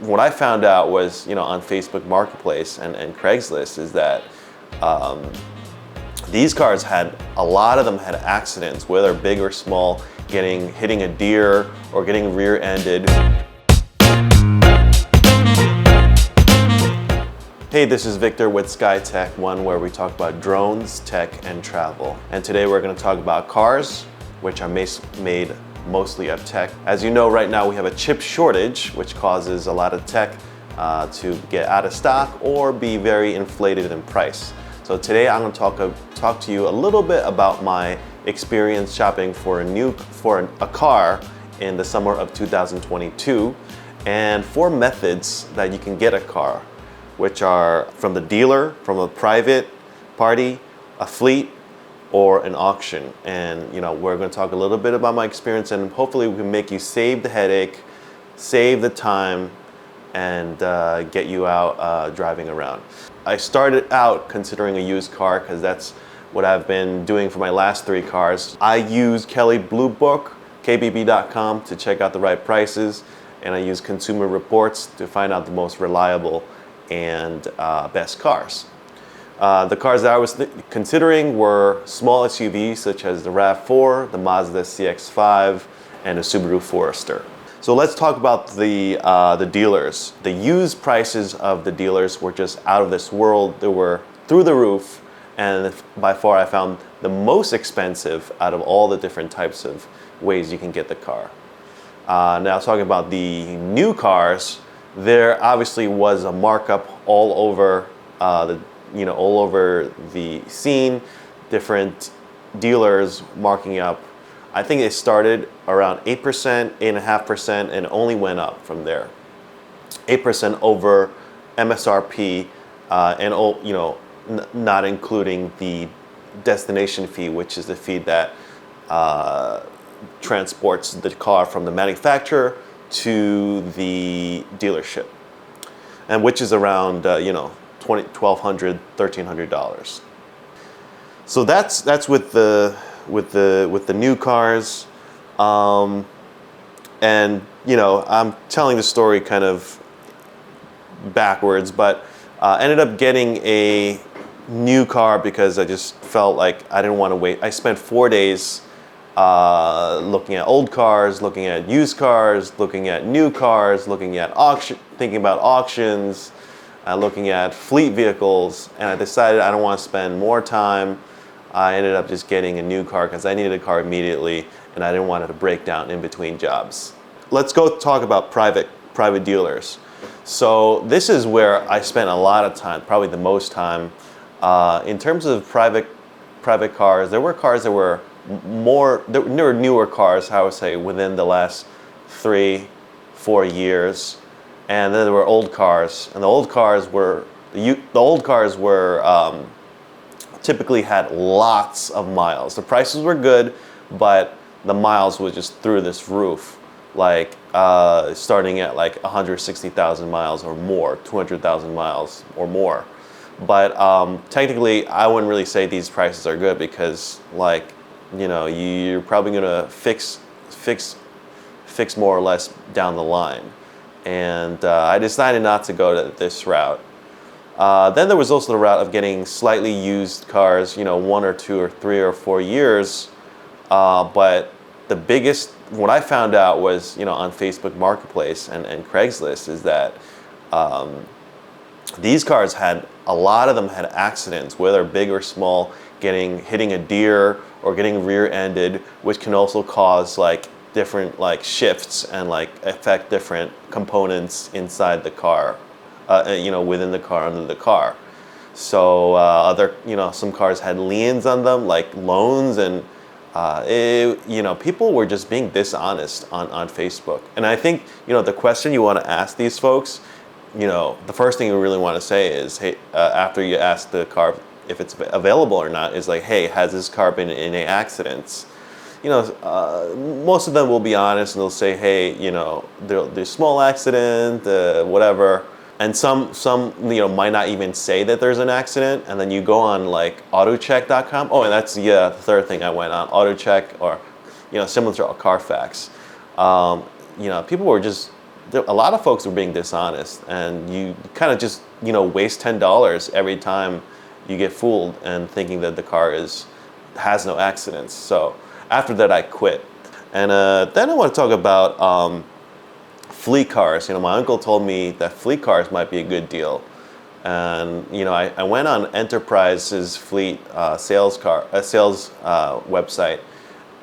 what I found out was, on Facebook Marketplace and Craigslist is that these cars a lot of them had accidents, whether big or small, hitting a deer or getting rear-ended. Hey, this is Victor with SkyTech One, where we talk about drones, tech, and travel. And today we're going to talk about cars, which are made mostly of tech. As you know, right now we have a chip shortage, which causes a lot of tech to get out of stock or be very inflated in price. So today I'm going to talk to you a little bit about my experience shopping for a car in the summer of 2022, and 4 methods that you can get a car, which are from the dealer, from a private party, a fleet, or an auction. And we're going to talk a little bit about my experience, and hopefully we can make you save the headache, save the time, and get you out driving around. I started out considering a used car because that's what I've been doing for my last 3 cars. I use Kelley Blue Book, kbb.com, to check out the right prices, and I use Consumer Reports to find out the most reliable and best cars. The cars that I was considering were small SUVs such as the RAV4, the Mazda CX-5, and the Subaru Forester. So let's talk about the dealers. The used prices of the dealers were just out of this world. They were through the roof, and by far I found the most expensive out of all the different types of ways you can get the car. Now talking about the new cars, there obviously was a markup all over all over the scene. Different dealers marking up. I think it started around 8%, 8.5%, and only went up from there. 8% over MSRP, and not including the destination fee, which is the fee that transports the car from the manufacturer to the dealership, and which is around $1,200, $1,300. So that's with the new cars, and I'm telling the story kind of backwards, but ended up getting a new car because I just felt like I didn't want to wait. I spent 4 days looking at old cars, looking at used cars, looking at new cars, thinking about auctions, looking at fleet vehicles, and I decided I don't want to spend more time. I ended up just getting a new car because I needed a car immediately, and I didn't want it to break down in between jobs. Let's go talk about private dealers. So this is where I spent a lot of time, probably the most time. In terms of private cars, there were cars that were newer cars, I would say, within the last 3-4 years, and then there were old cars, and the old cars were typically had lots of miles. The prices were good, but the miles was just through this roof, like starting at like 160,000 miles or more, 200,000 miles or more. But technically, I wouldn't really say these prices are good because, you're probably gonna fix more or less down the line. And I decided not to go this route. Then there was also the route of getting slightly used cars, 1 or 2 or 3 or 4 years. But the biggest, what I found out was, on Facebook Marketplace and Craigslist, is that these cars a lot of them had accidents, whether big or small, hitting a deer or getting rear-ended, which can also cause different shifts and affect different components inside the car, within the car, under the car. So some cars had liens on them, like loans, and people were just being dishonest on Facebook. And I think the question you want to ask these folks, the first thing you really want to say is, hey, after you ask the car if it's available or not, is like, hey, has this car been in any accidents? Most of them will be honest and they'll say, hey, there's small accident, whatever. And some might not even say that there's an accident. And then you go on autocheck.com. Oh, and that's the third thing I went on, AutoCheck, or similar to Carfax. People were just a lot of folks were being dishonest, and you kind of just, you know, waste $10 every time you get fooled and thinking that the car has no accidents. So after that, I quit. And then I want to talk about fleet cars. You know, my uncle told me that fleet cars might be a good deal. And you know, I went on Enterprise's fleet sales website,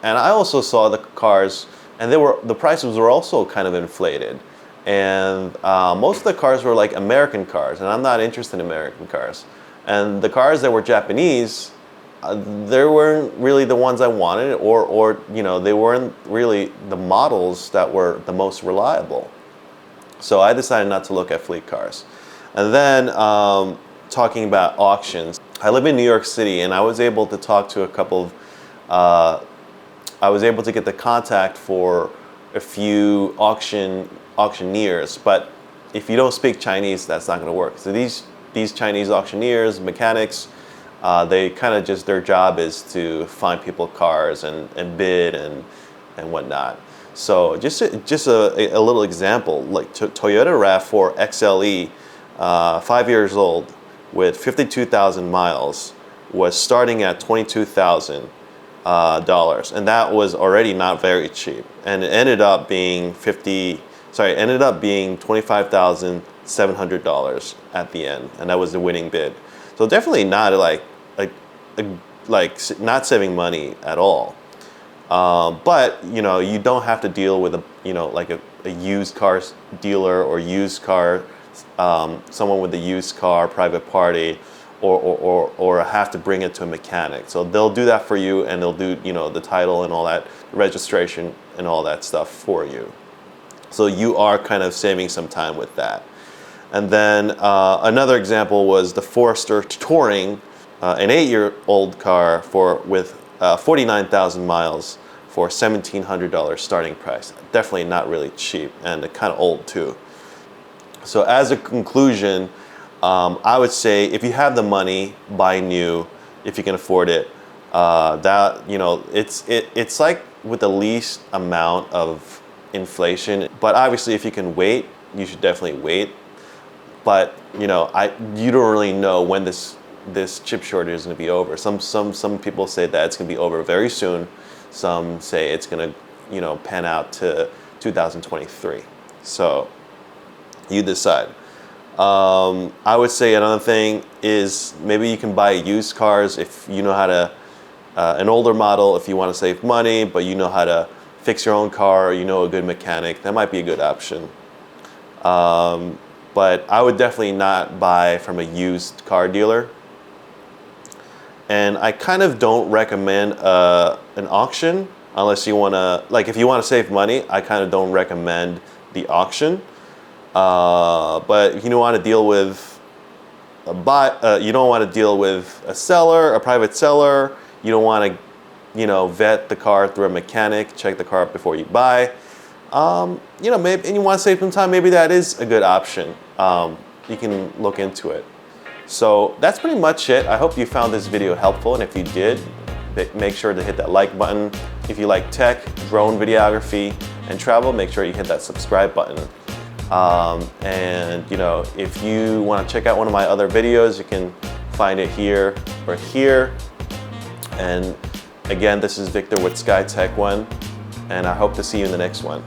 and I also saw the cars, and the prices were also kind of inflated. And most of the cars were like American cars, and I'm not interested in American cars. And the cars that were Japanese, they weren't really the ones I wanted, or you know, they weren't really the models that were the most reliable. So I decided not to look at fleet cars. And then talking about auctions, I live in New York City, and I was able to talk to a couple of, I was able to get the contact for a few auctioneers, but if you don't speak Chinese, that's not going to work. So these Chinese auctioneers, mechanics, they kind of just, their job is to find people cars and bid and whatnot. So just a little example, like Toyota RAV4 XLE, 5 years old with 52,000 miles, was starting at $22,000, and that was already not very cheap, and it ended up being $25,700 at the end, and that was the winning bid. So definitely not like not saving money at all. But you know, you don't have to deal with a used car dealer or used car. Someone with a used car private party, or have to bring it to a mechanic. So they'll do that for you, and they'll do, you know, the title and all that, registration and all that stuff for you. So you are kind of saving some time with that. And then another example was the Forester Touring, an 8-year-old car with 49,000 miles for $1,700 starting price. Definitely not really cheap, and kind of old too. So as a conclusion, I would say if you have the money, buy new if you can afford it. That, you know, it's like with the least amount of inflation. But obviously, if you can wait, you should definitely wait. But you know, you don't really know when this chip shortage is going to be over. Some people say that it's going to be over very soon. Some say it's going to, you know, pan out to 2023. So you decide. I would say another thing is maybe you can buy used cars if you know how to, an older model if you want to save money, but you know how to fix your own car, or you know a good mechanic. That might be a good option. But I would definitely not buy from a used car dealer. And I kind of don't recommend an auction unless you want to, like if you want to save money, I kind of don't recommend the auction. But if you don't want to deal with you don't want to deal with a seller, a private seller, you don't want to, you know, vet the car through a mechanic, check the car before you buy. You know, maybe, and you want to save some time, maybe that is a good option. You can look into it. So that's pretty much it. I hope you found this video helpful, and if you did, make sure to hit that like button. If you like tech, drone videography, and travel, make sure you hit that subscribe button. And you know, if you want to check out one of my other videos, you can find it here or here. And again, this is Victor with SkyTech1, and I hope to see you in the next one.